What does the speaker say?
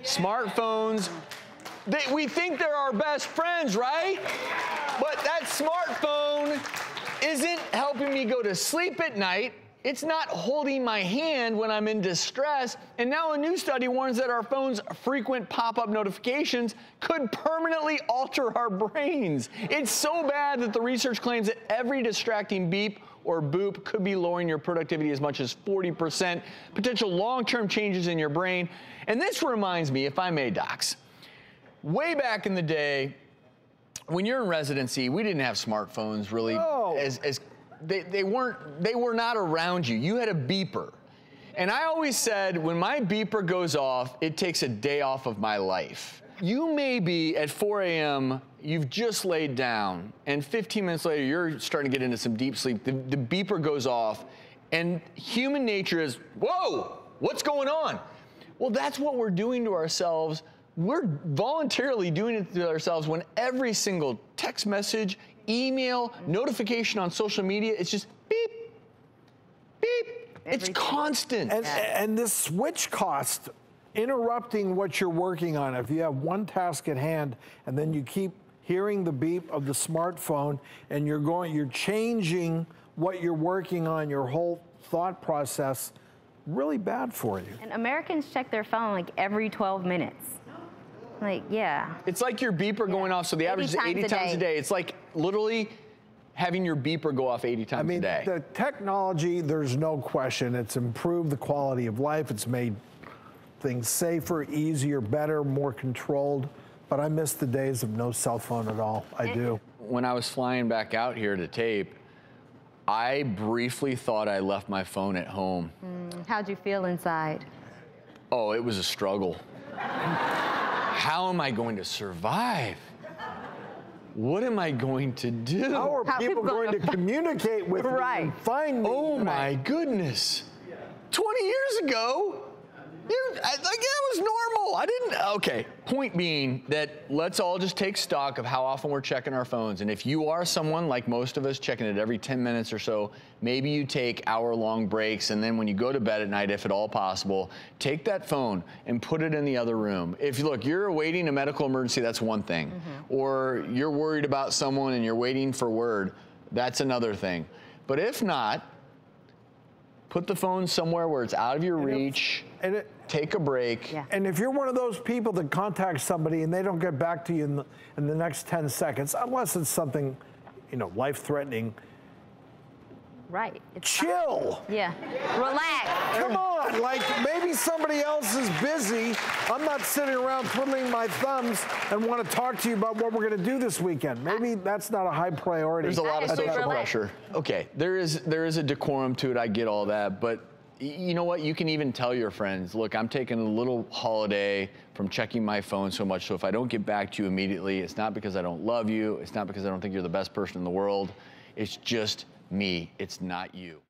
Smartphones, we think they're our best friends, right? But that smartphone isn't helping me go to sleep at night. It's not holding my hand when I'm in distress. And now a new study warns that our phone's frequent pop-up notifications could permanently alter our brains. It's so bad that the research claims that every distracting beep or boop could be lowering your productivity as much as 40%, potential long-term changes in your brain. And this reminds me, if I may, docs, way back in the day, when you're in residency, we didn't have smartphones really as they were not around you. You had a beeper. And I always said, when my beeper goes off, it takes a day off of my life. You may be at 4 a.m., you've just laid down, and 15 minutes later, you're starting to get into some deep sleep. The beeper goes off, and human nature is, whoa, what's going on? Well, that's what we're doing to ourselves. We're voluntarily doing it to ourselves when every single text message, email, notification on social media, it's just beep, beep. It's constant. And this switch cost, interrupting what you're working on. If you have one task at hand and then you keep hearing the beep of the smartphone and you're changing what you're working on, your whole thought process, really bad for you. And Americans check their phone like every 12 minutes. Like, yeah. It's like your beeper going off, so the average is 80 times a day. It's like literally having your beeper go off 80 times a day. The technology, there's no question, it's improved the quality of life. It's made things safer, easier, better, more controlled. But I miss the days of no cell phone at all. I do. When I was flying back out here to tape, I briefly thought I left my phone at home. How'd you feel inside? Oh, it was a struggle. How am I going to survive? What am I going to do? How are people going to communicate with me and find me? Oh my goodness. 20 years ago, that was normal. I didn't, okay. Point being that let's all just take stock of how often we're checking our phones. And if you are someone like most of us checking it every 10 minutes or so, maybe you take hour-long breaks, and then when you go to bed at night, if at all possible, take that phone and put it in the other room. If you're awaiting a medical emergency, that's one thing. Or you're worried about someone and you're waiting for word, that's another thing. But if not, put the phone somewhere where it's out of your reach. Take a break. And if you're one of those people that contacts somebody and they don't get back to you in the next 10 seconds, unless it's something, life-threatening, chill. Relax. Come on, like maybe somebody else is busy. I'm not sitting around twiddling my thumbs and want to talk to you about what we're going to do this weekend. Maybe that's not a high priority. There's a lot of social pressure. Okay, there is a decorum to it. I get all that, but you know what? You can even tell your friends, look, I'm taking a little holiday from checking my phone so much, so if I don't get back to you immediately, it's not because I don't love you. It's not because I don't think you're the best person in the world. It's just me. It's not you.